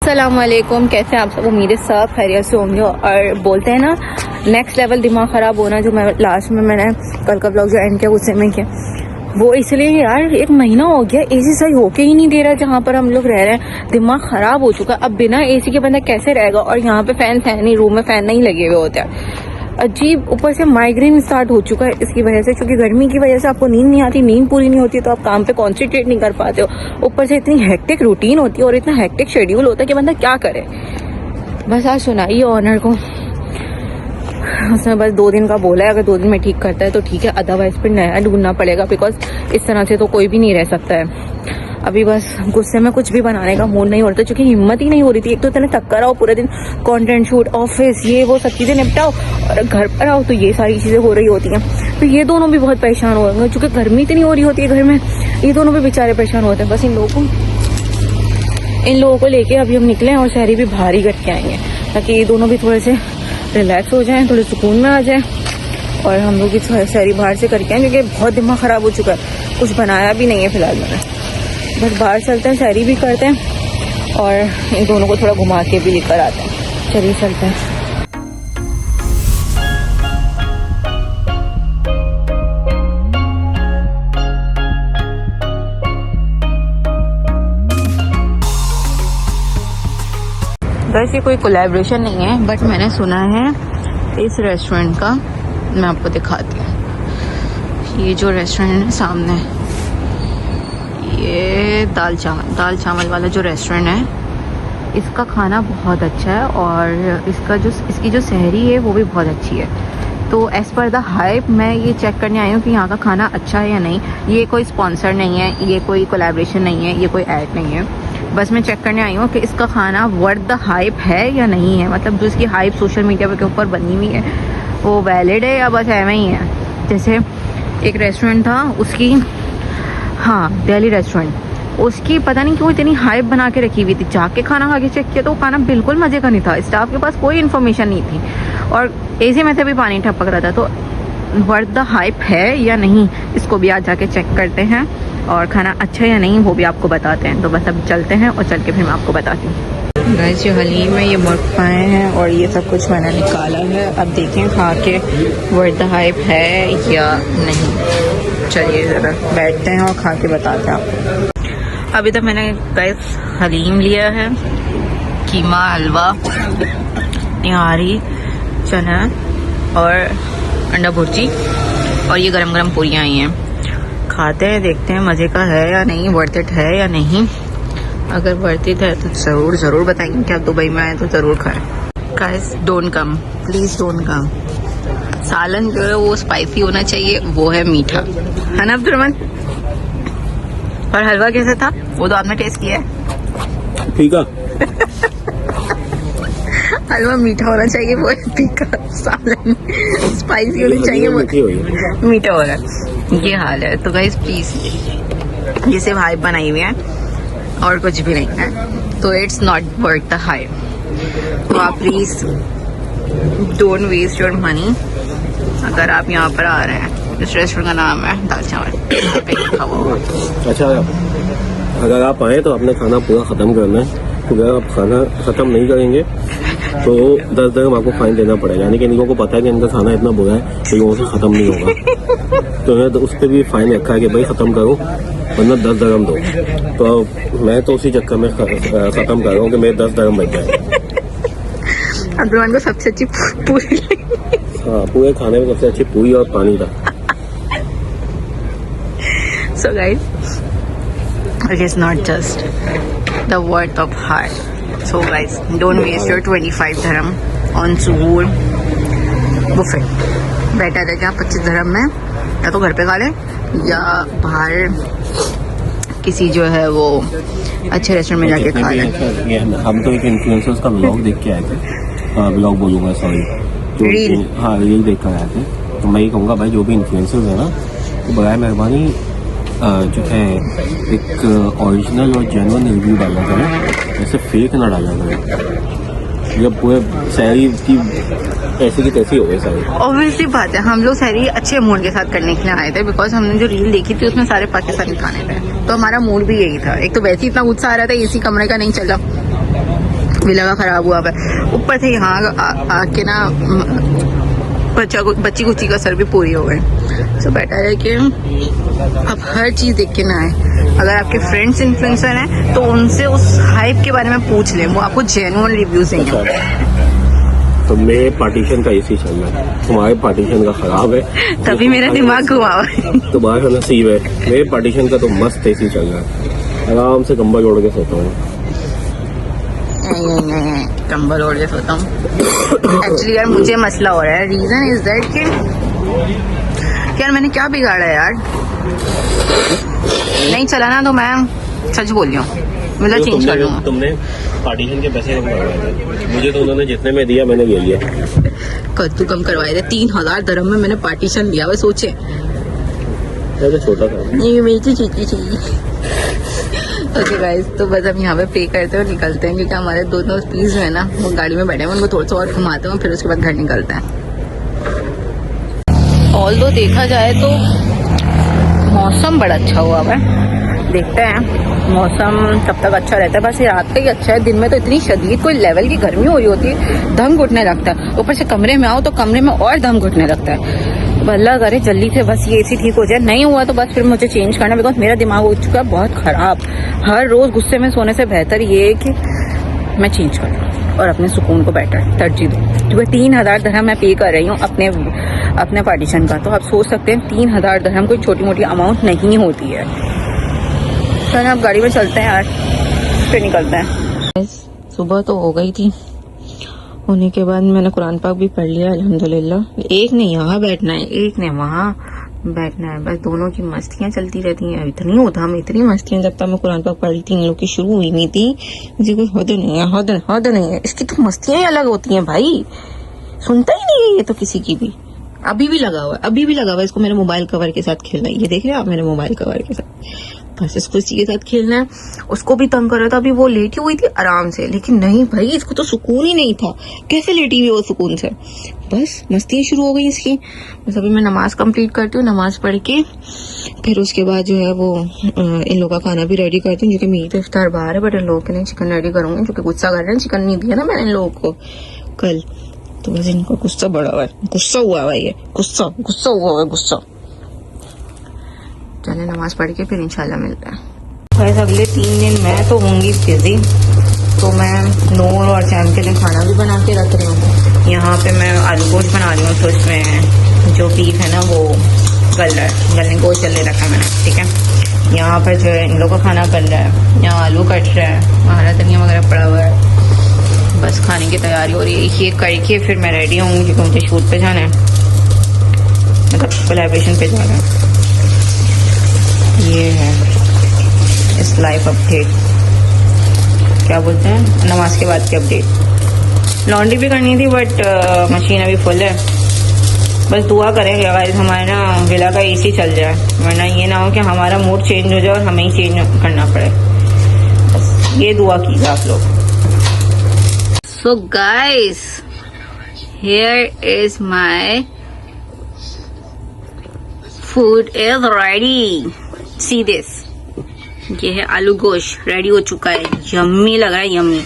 अस्सलामुअलैकुम, कैसे हैं आप सब। उम्मीद है सब खैरियत से होंगे। और बोलते हैं ना नेक्स्ट लेवल दिमाग ख़राब होना, जो मैं लास्ट में मैंने कल का ब्लॉग जो एंड किया गुस्से में किया, वो इसलिए यार 1 महीना हो गया एसी सही होके ही नहीं दे रहा जहाँ पर हम लोग रह रहे हैं। दिमाग ख़राब हो चुका। अब बिना एसी के बंदा कैसे रहेगा। और यहाँ पे फैन नहीं, रूम में फ़ैन नहीं लगे हुए होते हैं। अजीब, ऊपर से माइग्रेन स्टार्ट हो चुका है इसकी वजह से, क्योंकि गर्मी की वजह से आपको नींद नहीं आती, नींद पूरी नहीं होती तो आप काम पे कॉन्सेंट्रेट नहीं कर पाते हो। ऊपर से इतनी हेक्टिक रूटीन होती है और इतना हेक्टिक शेड्यूल होता है कि बंदा क्या करे। बस आज सुनाइए ऑनर को, उसने बस 2 दिन का बोला है, अगर 2 दिन में ठीक करता है तो ठीक है, अदरवाइज फिर नया ढूंढना पड़ेगा, बिकॉज इस तरह से तो कोई भी नहीं रह सकता है। अभी बस गुस्से में कुछ भी बनाने का मूड नहीं हो रहा था, क्योंकि हिम्मत ही नहीं हो रही थी। एक तो इतने थक कर आओ, पूरे दिन कंटेंट शूट, ऑफिस, ये वो सब चीज़ें निपटाओ, और घर पर आओ तो ये सारी चीज़ें हो रही होती हैं। तो ये दोनों भी बहुत परेशान हो गए, क्योंकि गर्मी इतनी हो रही होती है घर में। ये दोनों भी बेचारे परेशान होते हैं। बस इन लोगों को लेके अभी हम निकले हैं और शहरी भी भारी कट के आएंगे, ताकि ये दोनों भी थोड़े से रिलैक्स हो जाएं, थोड़े सुकून में आ जाएं, और हम लोग भी शहरी बाहर से करके आएँ, क्योंकि बहुत दिमाग ख़राब हो चुका है। कुछ बनाया भी नहीं है फिलहाल मैंने। बस बाहर चलते हैं, शहरी भी करते हैं और इन दोनों को थोड़ा घुमा के भी लेकर आते हैं। चलिए चलते हैं। वैसे कोई कोलैबोरेशन नहीं है, बट मैंने सुना है इस रेस्टोरेंट का, मैं आपको दिखाती हूँ। ये जो रेस्टोरेंट है सामने, ये दाल चावल वाला जो रेस्टोरेंट है, इसका खाना बहुत अच्छा है और इसकी जो सहरी है वो भी बहुत अच्छी है। तो एज़ पर द हाइप मैं ये चेक करने आई हूँ कि यहाँ का खाना अच्छा है या नहीं। ये कोई स्पॉन्सर नहीं है, ये कोई कोलैबोरेशन नहीं है, ये कोई ऐड नहीं है। बस मैं चेक करने आई हूँ कि इसका खाना वर्थ द हाइप है या नहीं है। मतलब जो इसकी हाइप सोशल मीडिया के ऊपर बनी हुई है वो वैलिड है या बस ऐਵੇਂ ही है। जैसे एक रेस्टोरेंट था उसकी, हाँ दिल्ली रेस्टोरेंट, उसकी पता नहीं क्यों इतनी हाइप बना के रखी हुई थी। जाके खाना खा के चेक किया तो वो खाना बिल्कुल मज़े का नहीं था। स्टाफ के पास कोई इन्फॉर्मेशन नहीं थी और एसी में से भी पानी टपक रहा था। तो वर्थ द हाइप है या नहीं, इसको भी आज जाके चेक करते हैं, और खाना अच्छा या नहीं वो भी आपको बताते हैं। तो बस अब चलते हैं और चल के फिर मैं आपको बताती हूँ। गाइस ये हलीम में ये मुर्ग पाए हैं और ये सब कुछ मैंने निकाला है। अब देखें खा के वर्थ द हाइप है या नहीं। चलिए ज़रा बैठते हैं और खा के बताते हैं आपको। अभी तक मैंने गाइस हलीम लिया है, कीमा, हलवा, निहारी, चना और अंडा भुर्जी, और ये गरम गरम पूरियाँ आई हैं। खाते हैं, देखते हैं मज़े का है या नहीं, वर्थ इट है या नहीं। अगर वर्थ इट है तो ज़रूर बताएंगे कि आप दुबई में आए तो ज़रूर खाएं। Guys don't come, please don't come. सालन जो है वो स्पाइसी होना चाहिए, वो है मीठा, है ना अब्दुलरहमान? और हलवा कैसा था वो तो आपने टेस्ट किया है? ठीक है। हलवा मीठा होना चाहिए, वो है तीखा। सालन स्पाइसी होनी चाहिए, वो मीठा हो रहा है। ये हाल है। तो गाइस प्लीज, ये सिर्फ हाइप बनाई हुई है और कुछ भी नहीं है, तो it's not worth the hype. तो आप please don't waste your money. अगर आप यहाँ पर आ रहे हैं, इस रेस्टोरेंट का नाम है दाल चावल, यहाँ पे लिखा हुआ होगा। अच्छा, अगर आप आए तो आपने खाना पूरा ख़त्म करना है, क्योंकि अगर आप खाना ख़त्म नहीं करेंगे तो 10 dirham आपको फाइन देना पड़ेगा। यानी कि इन लोगों को पता है कि इनका खाना इतना बुरा है तो लोगों से ख़त्म नहीं होगा। तो इन्हें तो उस पर भी फाइन रखा है कि भाई ख़त्म करो वरना 10 dirham दो। तो मैं तो उसी चक्कर में ख़त्म कर रहा हूँ कि मेरे 10 dirham बच जाए। अब्दुलरहमान को सबसे अच्छी पूरी, हाँ पूरे खाने में सबसे अच्छी पूरी और पानी था। So guys, it is not just the worth of heart. So guys, don't waste your 25 dirham on suhoor buffet. Better है कि आप 25 dirham में या तो घर पे खा लें या बाहर किसी जो है वो अच्छे रेस्टोरेंट में जाके खा लें। हम तो एक इन्फ्लुएंसर्स का व्लॉग देख के आए थे, व्लॉग बोलूँगा सॉरी, रील, हाँ रील देख कर आए थे। तो मैं ये कहूँगा भाई जो भी इन्फ्लुएंसर्स है ना, तो बराए मेहरबानी जो है एक ओरिजिनल और जेन्युइन रिव्यू डाला करें, ऐसे फेक ना डाला करें। जब पूरे सहरी की ऐसे की तैसी हो गई सारी। ऑब्वियसली बात है, हम लोग सहरी अच्छे मूड के साथ करने के लिए आए थे, बिकॉज हमने जो रील देखी थी उसमें सारे पाकिस्तानी खाने थे, तो हमारा मूड भी यही था। एक तो वैसे ही इतना गुस्सा आ रहा था, एसी कमरे का नहीं चला, विला का ख़राब हुआ है, ऊपर से यहाँ आके ना बच्ची कुच्ची का सर भी पूरी हो गए। सो बेटर है कि आप हर चीज़ देख के ना आए। अगर आपके फ्रेंड्स इन्फ्लुएंसर हैं तो उनसे उस हाइप के बारे में पूछ लें, वो आपको जेन्युइन रिव्यूज देंगे। तो मेरे पार्टीशन का एसी चल रहा है, तुम्हारे पार्टीशन का खराब है, तभी मेरा दिमाग घुमा हुआ है। तुम्हारा नसीब है, मेरे पार्टीशन का तो मस्त एसी चल रहा है, आराम से कंबल ओढ़ के सोता हूँ। कंबल ओढ़ के सोता हूँ। एक्चुअली यार मुझे मसला हो रहा है, रीजन इज दैट कि यार मैंने क्या बिगाड़ा है यार, नहीं चला ना तो मैं सच बोल रही हूँ, मतलब चेंज कर लूँगा। तुमने पार्टीशन के पैसे कम करवाए थे, मुझे तो उन्होंने जितने में दिया मैंने ले लिया। कद्दू कम करवाए थे, 3000 dirham में मैंने पार्टीशन लिया हुआ, सोचे तो छोटा था ये मेरी चीज़ी चाहिए। ओके गाइस, तो बस हम यहाँ पे पे करते हैं और निकलते हैं, क्योंकि हमारे दोनों पीस जो है ना वो गाड़ी में बैठे हैं, उनको थोड़ा सा और घुमाते हैं, फिर उसके बाद घर निकलते हैं। ऑल दो देखा जाए तो मौसम बड़ा अच्छा हुआ है, देखते हैं मौसम कब तक अच्छा रहता है। बस ये रात का ही अच्छा है, दिन में तो इतनी शदीद कोई लेवल की गर्मी हो रही होती है, दम घुटने लगता है। ऊपर से कमरे में आओ तो कमरे में और दम घुटने लगता है। तो अल्लाह करे जल्दी से बस ये एसी ठीक हो जाए, नहीं हुआ तो बस फिर मुझे चेंज करना, बिकॉज मेरा दिमाग हो चुका है बहुत ख़राब। हर रोज़ गुस्से में सोने से बेहतर ये है कि मैं चेंज कर लूँ और अपने सुकून को बेटर तरजीह दूँ। क्योंकि 3000 dirham मैं पे कर रही हूँ अपने पार्टीशन का, तो आप सोच सकते हैं 3000 dirham कोई छोटी मोटी अमाउंट नहीं होती है। तो अब गाड़ी में चलते हैं यार, फिर निकलते हैं। सुबह तो हो गई थी, होने के बाद मैंने कुरान पाक भी पढ़ लिया अल्हम्दुलिल्लाह। एक ने यहाँ बैठना है, एक ने वहाँ बैठना है, बस दोनों की मस्तियाँ चलती रहती हैं। इतनी होता हम इतनी मस्तियाँ, जब तक मैं कुरान पाक पढ़ रही थी इन लोग की शुरू हुई नहीं थी, मुझे कोई हद नहीं है, हद नहीं है। इसकी तो मस्तियाँ ही अलग होती हैं भाई, सुनता ही नहीं है ये तो किसी की भी। अभी भी लगा हुआ है, इसको मेरे मोबाइल कवर के साथ खेलना है, ये देख रहे हैं आप, मेरे मोबाइल कवर के साथ, बस इसको इसी के साथ खेलना है। उसको भी तंग कर रहा था, अभी वो लेटी हुई थी आराम से, लेकिन नहीं भाई इसको तो सुकून ही नहीं था, कैसे लेटी हुई वो सुकून से, बस मस्ती शुरू हो गई इसकी। बस अभी मैं नमाज कंप्लीट करती हूँ, नमाज पढ़ के फिर उसके बाद जो है वो इन लोगों का खाना भी रेडी करती हूँ, क्योंकि मेरी तो इफ्तार बाहर है, बट इन लोगों के लिए चिकन रेडी करूंगी, क्योंकि गुस्सा कर रहे हैं, चिकन नहीं दिया ना मैंने इन लोगों को कल, तो बस इनको गुस्सा बड़ा हुआ है, गुस्सा हुआ है ये, गुस्सा हुआ है गुस्सा। चले नमाज पढ़ के फिर इंशाल्लाह मिलते हैं। वैसे अगले 3 दिन मैं तो होंगी बिजी, तो मैं नूर और चैम के लिए खाना भी बना के रख रही हूँ। यहाँ पे मैं आलू गोश्त बना रही हूँ, तो उसमें जो बीफ है ना वो गलने गोश्त चलने रखा है मैंने, ठीक है। यहाँ पर जो है इन लोगों का खाना बन रहा है, यहाँ आलू कट रहा है, हरा धनिया वगैरह पड़ा हुआ है, बस खाने की तैयारी हो रही है। ये करके फिर मैं रेडी हूँ, क्योंकि मुझे शूट पे जाना है, मतलब कोलैबोरेशन पे जाना है। ये है इस लाइफ अपडेट, क्या बोलते हैं, नमाज के बाद की अपडेट। लॉन्ड्री भी करनी थी बट मशीन अभी फुल है। बस दुआ करेंगे अगर हमारे ना विला का एसी चल जाए, वरना ये ना हो कि हमारा मूड चेंज हो जाए और हमें ही चेंज करना पड़े। बस ये दुआ कीजिए आप लोग। So guys, here is my food is ready, see this, ये है आलू गोश्त रेडी हो चुका है, यम्मी लग रहा है, यम्मी।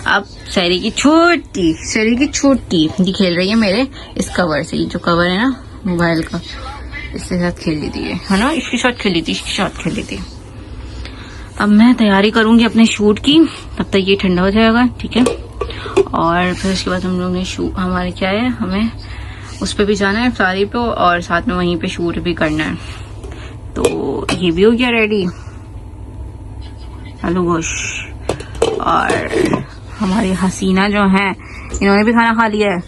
अब सहरी की छोटी दी खेल रही है मेरे इस कवर से, ये जो कवर है ना मोबाइल का, इसके साथ खेल ली थी है ना, इसके साथ खेल ली थी। अब मैं तैयारी करूंगी अपने शूट की, तब तक ये ठंडा हो जाएगा, ठीक है। और फिर उसके बाद हम लोग ने हमारे क्या है, हमें उस पर भी जाना है इफ्तारी पे, और साथ में वहीं पे शूट भी करना है। तो ये भी हो गया रेडी आलू गोश्त, और हमारी हसीना जो है इन्होंने भी खाना खा लिया है,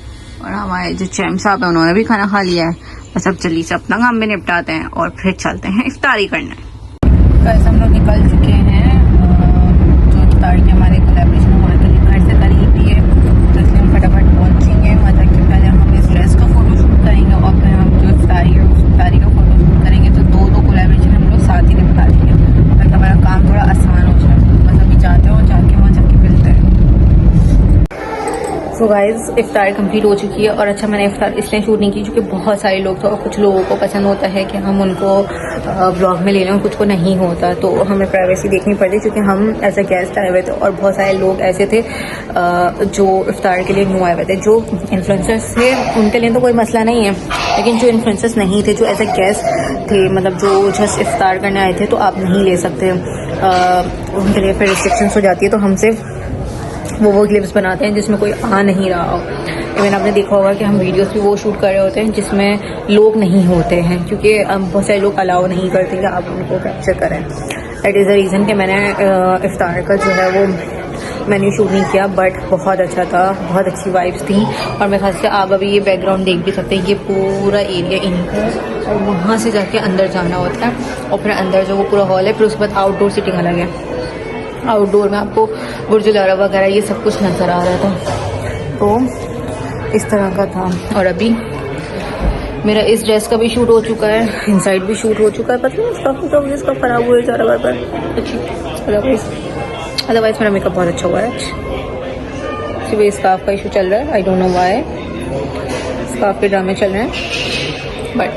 और हमारे जो चैम साहब है उन्होंने भी खाना खा लिया है। बस अब जल्दी से अपना काम भी निपटाते हैं और फिर चलते हैं इफ्तारी करने। बस हम लोग निकल चुके हैं, जो इफ्तारी के हमारे कोलैबोरेशन हुआ तो घर से करीब ही है, तो इसलिए हम फटाफट पहुंचेंगे। वहाँ तक के पहले हम इस ड्रेस का फोटो शूट करेंगे, और फिर हम जो इफ्तारी है उस इफ्तारी का फोटो शूट करेंगे। तो दो कोलैबोरेशन हम लोग साथ ही निपटा देंगे, ताकि हमारा काम थोड़ा आसान हो जाए। बस अभी जाते हैं और जाके वहाँ जाके मिलते हैं। तो गाइज इफ्तार कंप्लीट हो चुकी है। और अच्छा, मैंने इफ्तार इसलिए शूट नहीं की क्योंकि बहुत सारे लोग थे और कुछ लोगों को पसंद होता है कि हम उनको ब्लॉग में ले लें, कुछ को नहीं होता, तो हमें प्राइवेसी देखनी पड़ती क्योंकि हम एज अ गेस्ट आए हुए थे और बहुत सारे लोग ऐसे थे जो इफ्तार के लिए न्यू आए हुए थे। जो इन्फ्लुएंसर्स थे उनके लिए तो कोई मसला नहीं है, लेकिन जो इन्फ्लुएंसर्स नहीं थे, जो एज अ गेस्ट थे, मतलब जो जस्ट इफ्तार करने आए थे, तो आप नहीं ले सकते। उनके लिए फिर रिस्ट्रिक्शंस हो जाती है, तो हम सिर्फ वो क्लिप्स बनाते हैं जिसमें कोई आ नहीं रहा हो। इवन आपने देखा होगा कि हम वीडियोस भी वो शूट कर रहे होते हैं जिसमें लोग नहीं होते हैं, क्योंकि बहुत सारे लोग अलाउ नहीं करते कि आप उनको कैप्चर करें। दैट इज़ द रीज़न कि मैंने इफ्तार का जो है वो मैंने शूट नहीं किया, बट बहुत अच्छा था, बहुत अच्छी वाइब्स थी। और मैं खास कर आप अभी ये बैकग्राउंड देख भी सकते हैं, ये पूरा एरिया इन्हीं का है और वहाँ से जाके अंदर जाना होता है और फिर अंदर जो वो पूरा हॉल है, फिर उसके बाद आउटडोर सीटिंग अलग है। आउटडोर में आपको बुर्ज खलीफा वगैरह ये सब कुछ नज़र आ रहा था, तो इस तरह का था। और अभी मेरा इस ड्रेस का भी शूट हो चुका है, इनसाइड भी शूट हो चुका है। पता नहीं इसका ख़राब हुआ जा रहा है, अदरवाइज मेरा मेकअप बहुत अच्छा हुआ है। सिर्फ स्कार्फ का इशू चल रहा है, I don't know why, scarf के ड्रामे चल रहे हैं, बट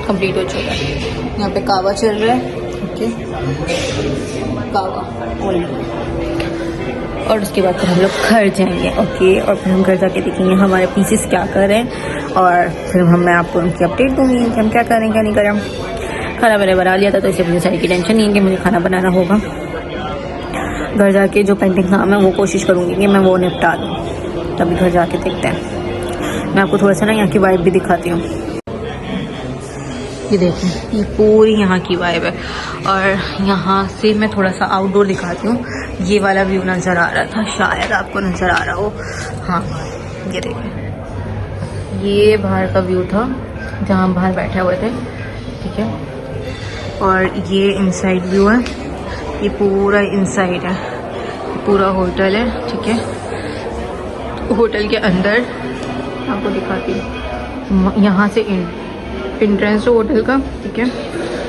कंप्लीट हो चुका है। यहाँ पे कावा चल रहा है, ओके, कावा और उसके बाद फिर हम लोग घर जाएंगे, ओके। और फिर हम घर जाके देखेंगे हमारे पीसेस क्या कर रहे हैं और फिर मैं आपको उनकी अपडेट दूंगी कि हम क्या करें क्या नहीं करें। खाना मैंने बना लिया था, तो इससे मुझे सारी की टेंशन नहीं है कि मुझे खाना बनाना होगा। घर जाके जो पेंटिंग काम है वो कोशिश करूँगी कि मैं वो निपटा दूँ, तभी घर जाके देखते हैं। मैं आपको थोड़ा सा ना यहाँ की वाइब भी दिखाती हूँ। ये देखें, ये पूरी यहाँ की वाइब है। और यहाँ से मैं थोड़ा सा आउटडोर दिखाती हूँ। ये वाला व्यू नज़र आ रहा था, शायद आपको नज़र आ रहा हो, हाँ ये देखें, ये बाहर का व्यू था जहाँ हम बाहर बैठे हुए थे, ठीक है। और ये इनसाइड व्यू है, ये पूरा इनसाइड है, पूरा होटल है, ठीक है। होटल के अंदर आपको दिखाती हूँ, यहाँ से एंट्रेंस है होटल का, ठीक है,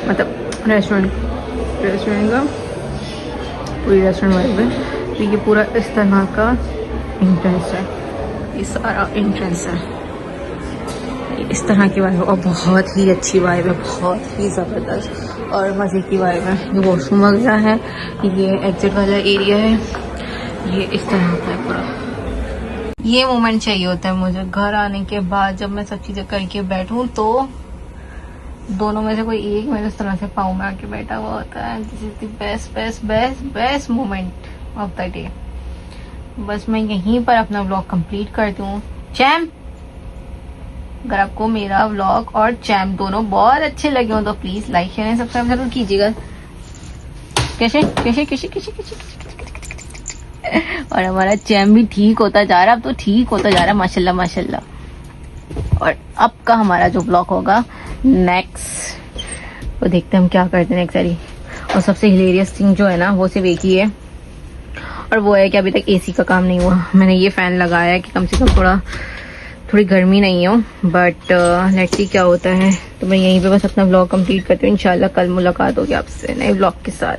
मतलब रेस्टोरेंट का पूरी रेस्टोरेंट वाइब है। तो ये पूरा इस तरह का एंट्रेंस है, ये सारा एंट्रेंस है, इस तरह की वाइब है और बहुत ही अच्छी वाइब है, बहुत ही ज़बरदस्त और मज़े की वाइब है। ये वॉशरूम वगैरह है, ये एग्जिट वाला एरिया है, ये इस तरह का है पूरा। ये मोमेंट चाहिए होता है मुझे घर आने के बाद, जब मैं सब चीज़ें करके बैठूं तो दोनों में से कोई एक मेरे इस तरह से पाँव में आके बैठा हुआ होता है। This is the best best best best moment of the day. बस मैं यहीं पर अपना व्लॉग कंप्लीट करती हूँ। चैम, अगर आपको मेरा व्लॉग और चैम दोनों बहुत अच्छे लगे हो तो please like share and subscribe जरूर कीजिएगा। कैसे कैसे कैसे कैसे कैसे और हमारा चैम भी ठीक होता जा रहा है, अब तो ठीक होता जा रहा है माशाल्लाह माशाल्लाह। और अब का हमारा जो ब्लॉग होगा नेक्स्ट, वो देखते हैं हम क्या करते हैं नेक्स्ट सारी। और सबसे हिलेरियस थिंग जो है ना वो सिर्फ एक ही है, और वो है कि अभी तक एसी का काम नहीं हुआ। मैंने ये फैन लगाया है कि कम से कम थोड़ी गर्मी नहीं हो, बट लेट्स सी क्या होता है। तो मैं यहीं पे बस अपना ब्लॉग कंप्लीट करती हूँ। इंशाल्लाह कल मुलाकात होगी आपसे नए ब्लॉग के साथ।